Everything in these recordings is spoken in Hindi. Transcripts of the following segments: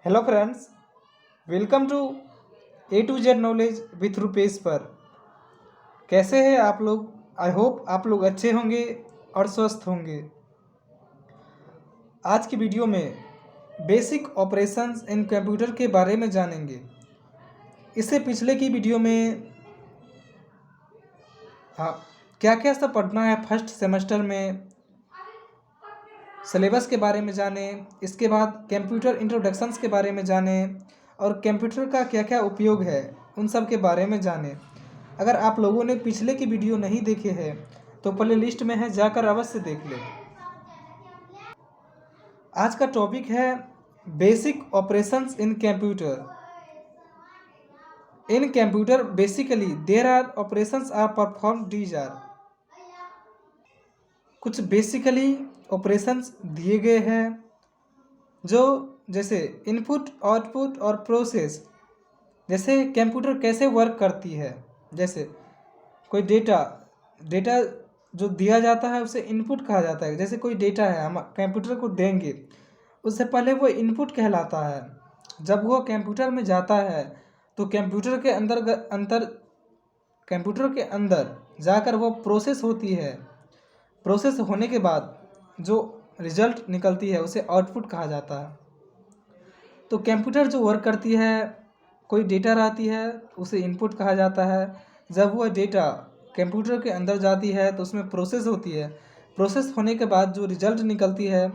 Hello friends, welcome to A to Z knowledge with Rupesh पर। कैसे हैं आप लोग? आई होप आप लोग अच्छे होंगे और स्वस्थ होंगे। आज की वीडियो में बेसिक ऑपरेशंस इन कंप्यूटर के बारे में जानेंगे। इससे पिछले की वीडियो में क्या क्या सब पढ़ना है फर्स्ट सेमेस्टर में, सिलेबस के बारे में जाने। इसके बाद कंप्यूटर इंट्रोडक्शंस के बारे में जाने और कंप्यूटर का क्या क्या उपयोग है उन सब के बारे में जाने। अगर आप लोगों ने पिछले की वीडियो नहीं देखे हैं तो प्ले लिस्ट में है, जाकर अवश्य देख लें। आज का टॉपिक है basic operations in computer. In computer basically there are operations are perform these are. कुछ बेसिकली ऑपरेशंस दिए गए हैं जो जैसे इनपुट, आउटपुट और प्रोसेस। जैसे कंप्यूटर कैसे वर्क करती है, जैसे कोई डेटा जो दिया जाता है उसे इनपुट कहा जाता है। जैसे कोई डेटा है हम कंप्यूटर को देंगे, उससे पहले वो इनपुट कहलाता है। जब वो कंप्यूटर में जाता है तो कंप्यूटर के अंदर जाकर वो प्रोसेस होती है। प्रोसेस होने के बाद जो रिजल्ट निकलती है उसे आउटपुट कहा जाता है। तो कंप्यूटर जो वर्क करती है, कोई डेटा रहती है उसे इनपुट कहा जाता है। जब वह डेटा कंप्यूटर के अंदर जाती है तो उसमें प्रोसेस होती है। प्रोसेस होने के बाद जो रिजल्ट निकलती है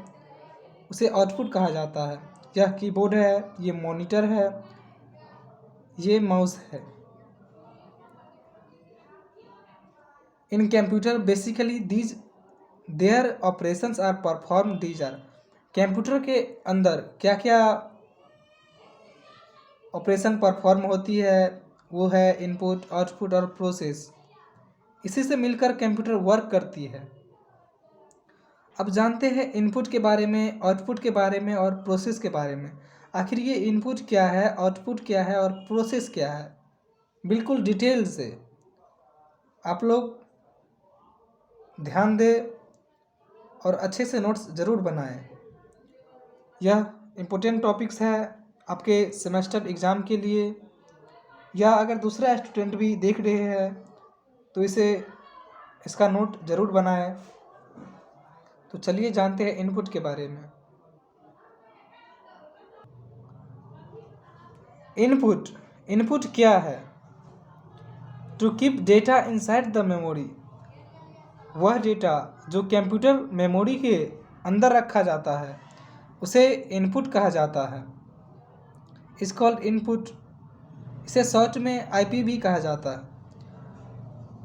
उसे आउटपुट कहा जाता है। यह कीबोर्ड है, ये मॉनिटर है, ये माउस है। In computer basically these there operations are perform these are. Computer के अंदर क्या क्या ऑपरेशन परफॉर्म होती है वो है इनपुट, आउटपुट और प्रोसेस। इसी से मिलकर कंप्यूटर वर्क करती है। अब जानते हैं इनपुट के बारे में, आउटपुट के बारे में और प्रोसेस के बारे में। आखिर ये इनपुट क्या है, आउटपुट क्या है और प्रोसेस क्या है, बिल्कुल डिटेल से आप लोग ध्यान दें और अच्छे से नोट्स ज़रूर बनाएं। यह इम्पोर्टेंट टॉपिक्स है आपके सेमेस्टर एग्ज़ाम के लिए, या अगर दूसरा स्टूडेंट भी देख रहे हैं तो इसका नोट ज़रूर बनाएं। तो चलिए जानते हैं इनपुट के बारे में। इनपुट क्या है? To keep data inside the memory. वह डेटा जो कंप्यूटर मेमोरी के अंदर रखा जाता है उसे इनपुट कहा जाता है। Is called input. इसे शॉर्ट में आईपी भी कहा जाता है।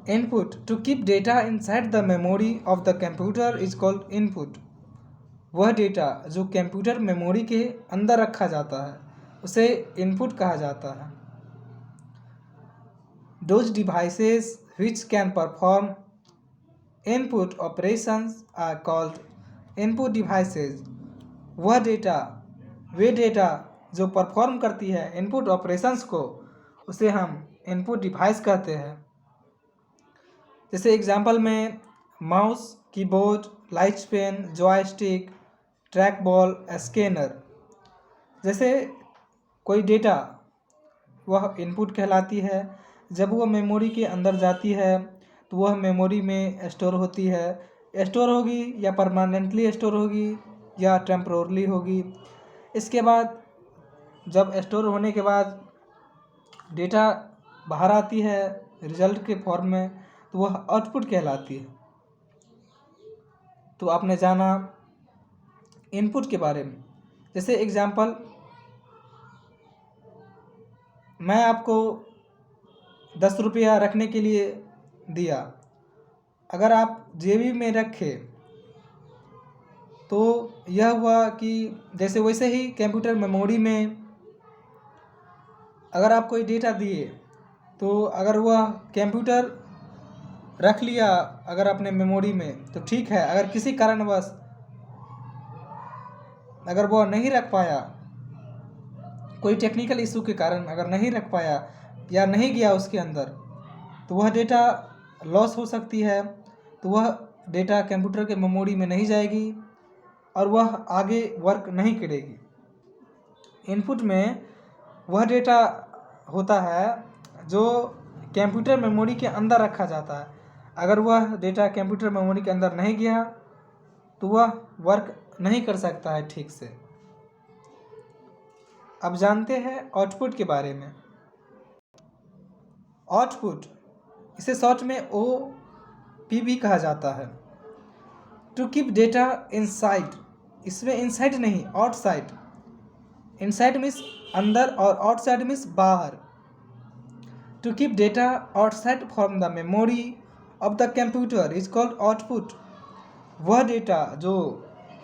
Input to keep data inside the memory of the computer is called input. वह डेटा जो कंप्यूटर मेमोरी के अंदर रखा जाता है उसे इनपुट कहा जाता है। Those devices which can perform input operations are called input devices। Way data जो परफॉर्म करती है इनपुट ऑपरेशंस को, उसे हम इनपुट डिवाइस कहते हैं। जैसे एग्जांपल में mouse, keyboard, light pen, joystick, track ball, scanner. जैसे कोई डेटा वह इनपुट कहलाती है। जब वह मेमोरी के अंदर जाती है तो वह मेमोरी में स्टोर होती है। स्टोर होगी या परमानेंटली स्टोर होगी या टेम्पोरली होगी। इसके बाद जब स्टोर होने के बाद डेटा बाहर आती है रिजल्ट के फॉर्म में तो वह आउटपुट कहलाती है। तो आपने जाना इनपुट के बारे में। जैसे एग्जांपल मैं आपको 10 रुपया रखने के लिए दिया। अगर आप जेबी में रखे तो यह हुआ कि जैसे वैसे ही कंप्यूटर मेमोरी में अगर आप कोई डेटा दिए तो अगर वह कंप्यूटर रख लिया अगर अपने मेमोरी में तो ठीक है। अगर किसी कारणवश अगर वह नहीं रख पाया, कोई टेक्निकल इशू के कारण अगर नहीं रख पाया या नहीं गया उसके अंदर, तो वह डेटा लॉस हो सकती है। तो वह डेटा कंप्यूटर के मेमोरी में नहीं जाएगी और वह आगे वर्क नहीं करेगी। इनपुट में वह डेटा होता है जो कंप्यूटर मेमोरी के अंदर रखा जाता है। अगर वह डेटा कंप्यूटर मेमोरी के अंदर नहीं गया तो वह वर्क नहीं कर सकता है ठीक से। अब जानते हैं आउटपुट के बारे में। आउटपुट, इसे शॉर्ट में OP भी कहा जाता है। टू कीप डेटा इनसाइड, इसमें इनसाइड नहीं आउटसाइड। इनसाइड मीन्स अंदर और आउटसाइड मीन्स बाहर। To keep data outside from the memory of the computer is called output. वह डेटा जो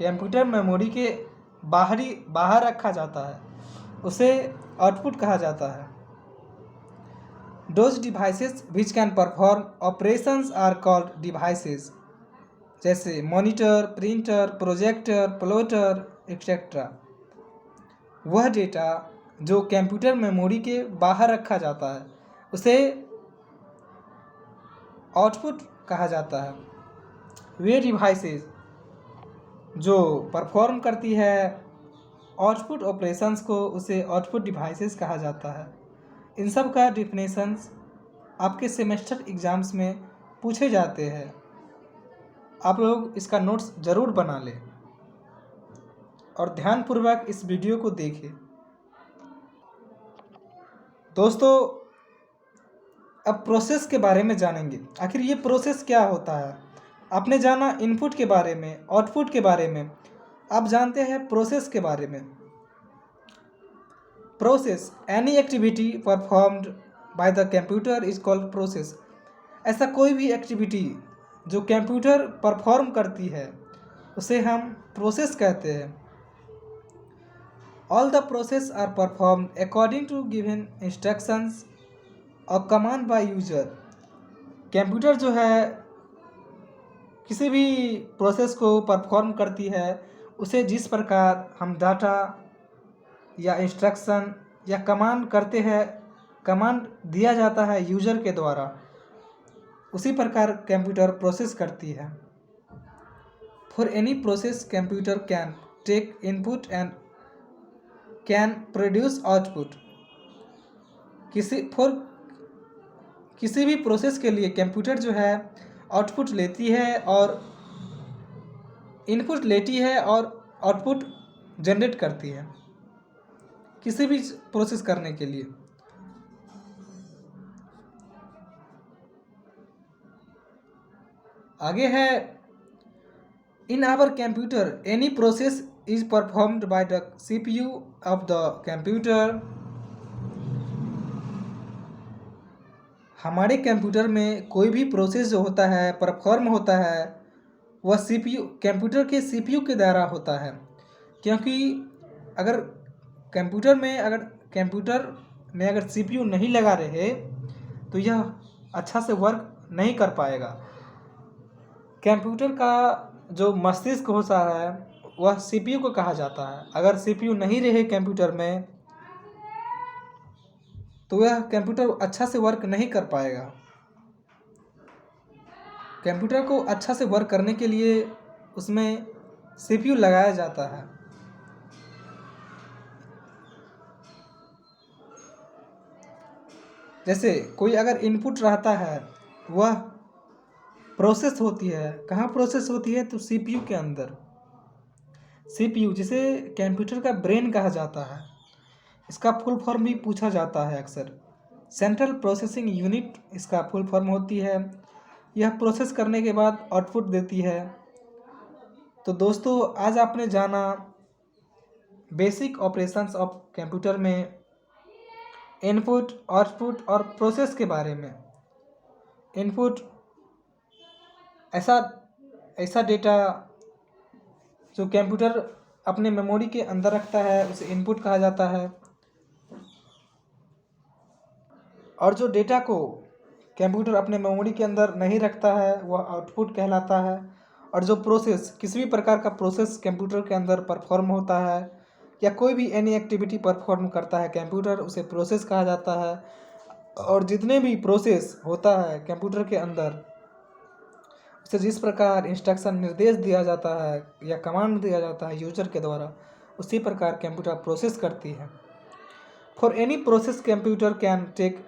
कंप्यूटर मेमोरी के बाहर रखा जाता है उसे आउटपुट कहा जाता है। Those devices which can perform operations are called devices, जैसे monitor, printer, projector, plotter etcetera. वह डेटा जो कंप्यूटर मेमोरी के बाहर रखा जाता है उसे आउटपुट कहा जाता है। वे डिवाइसेस जो परफॉर्म करती है आउटपुट ऑपरेशंस को उसे आउटपुट डिवाइसेस कहा जाता है। इन सब का डिफिनेशंस आपके सेमेस्टर एग्ज़ाम्स में पूछे जाते हैं। आप लोग इसका नोट्स ज़रूर बना लें और ध्यानपूर्वक इस वीडियो को देखें। दोस्तों, अब प्रोसेस के बारे में जानेंगे। आखिर ये प्रोसेस क्या होता है। आपने जाना इनपुट के बारे में, आउटपुट के बारे में, आप जानते हैं प्रोसेस के बारे में। Process, any activity performed by the computer is called process. ऐसा कोई भी एक्टिविटी जो कंप्यूटर परफॉर्म करती है उसे हम प्रोसेस कहते हैं। All the process are performed according to given instructions और कमांड बाय यूजर। कंप्यूटर जो है किसी भी प्रोसेस को परफॉर्म करती है उसे जिस प्रकार हम डाटा या इंस्ट्रक्शन या कमांड करते हैं, कमांड दिया जाता है यूजर के द्वारा, उसी प्रकार कंप्यूटर प्रोसेस करती है। For any process computer can take input and can produce output. किसी भी प्रोसेस के लिए कंप्यूटर जो है आउटपुट लेती है और इनपुट लेती है और आउटपुट जनरेट करती है किसी भी प्रोसेस करने के लिए। आगे है, in our computer any process is performed by the CPU of the computer. हमारे कंप्यूटर में कोई भी प्रोसेस जो होता है, परफॉर्म होता है, वह CPU, कंप्यूटर के CPU के द्वारा होता है। क्योंकि अगर कंप्यूटर में अगर CPU नहीं लगा रहे तो यह अच्छा से वर्क नहीं कर पाएगा। कंप्यूटर का जो मस्तिष्क होता है वह CPU को कहा जाता है। अगर CPU नहीं रहे कंप्यूटर में तो यह कंप्यूटर अच्छा से वर्क नहीं कर पाएगा। कंप्यूटर को अच्छा से वर्क करने के लिए उसमें CPU लगाया जाता है। जैसे कोई अगर इनपुट रहता है वह प्रोसेस होती है, कहाँ प्रोसेस होती है तो CPU के अंदर। CPU जिसे कंप्यूटर का ब्रेन कहा जाता है, इसका फुल फॉर्म भी पूछा जाता है अक्सर। सेंट्रल प्रोसेसिंग यूनिट इसका फुल फॉर्म होती है। यह प्रोसेस करने के बाद आउटपुट देती है। तो दोस्तों, आज आपने जाना बेसिक ऑपरेशंस ऑफ कंप्यूटर में इनपुट, आउटपुट और प्रोसेस के बारे में। इनपुट ऐसा डेटा जो कंप्यूटर अपने मेमोरी के अंदर रखता है उसे इनपुट कहा जाता है। और जो डेटा को कंप्यूटर अपने मेमोरी के अंदर नहीं रखता है वह आउटपुट कहलाता है। और जो प्रोसेस, किसी भी प्रकार का प्रोसेस कंप्यूटर के अंदर परफॉर्म होता है या कोई भी एनी एक्टिविटी परफॉर्म करता है कंप्यूटर, उसे प्रोसेस कहा जाता है। और जितने भी प्रोसेस होता है कंप्यूटर के अंदर उसे जिस प्रकार इंस्ट्रक्शन निर्देश दिया जाता है या कमांड दिया जाता है यूजर के द्वारा, उसी प्रकार कंप्यूटर प्रोसेस करती है। For any process computer can take,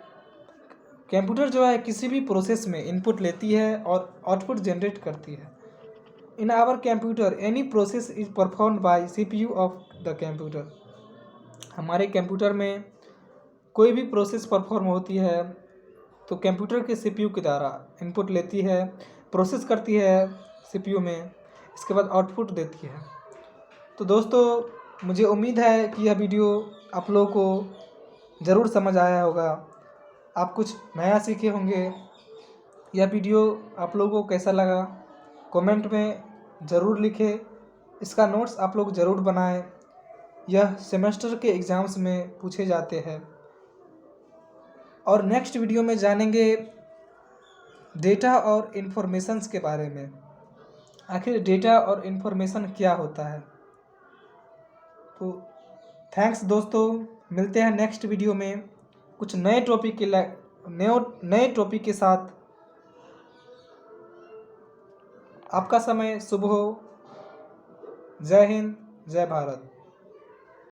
computer जो है किसी भी प्रोसेस में इनपुट लेती है और आउटपुट जनरेट करती है। In our computer any process is performed by CPU of the computer. हमारे कंप्यूटर में कोई भी प्रोसेस परफॉर्म होती है तो कंप्यूटर के सीपीयू के द्वारा इनपुट लेती है, प्रोसेस करती है सीपीयू में, इसके बाद आउटपुट देती है। तो दोस्तों मुझे उम्मीद है कि यह वीडियो आप लोगों को ज़रूर समझ आया होगा, आप कुछ नया सीखे होंगे। यह वीडियो आप लोगों को कैसा लगा कमेंट में ज़रूर लिखें। इसका नोट्स आप लोग ज़रूर बनाएं, यह सेमेस्टर के एग्ज़ाम्स में पूछे जाते हैं। और नेक्स्ट वीडियो में जानेंगे डेटा और इन्फॉर्मेशंस के बारे में, आखिर डेटा और इन्फॉर्मेशन क्या होता है। तो थैंक्स दोस्तों, मिलते हैं नेक्स्ट वीडियो में कुछ नए टॉपिक के साथ। आपका समय शुभ हो। जय हिंद, जय भारत।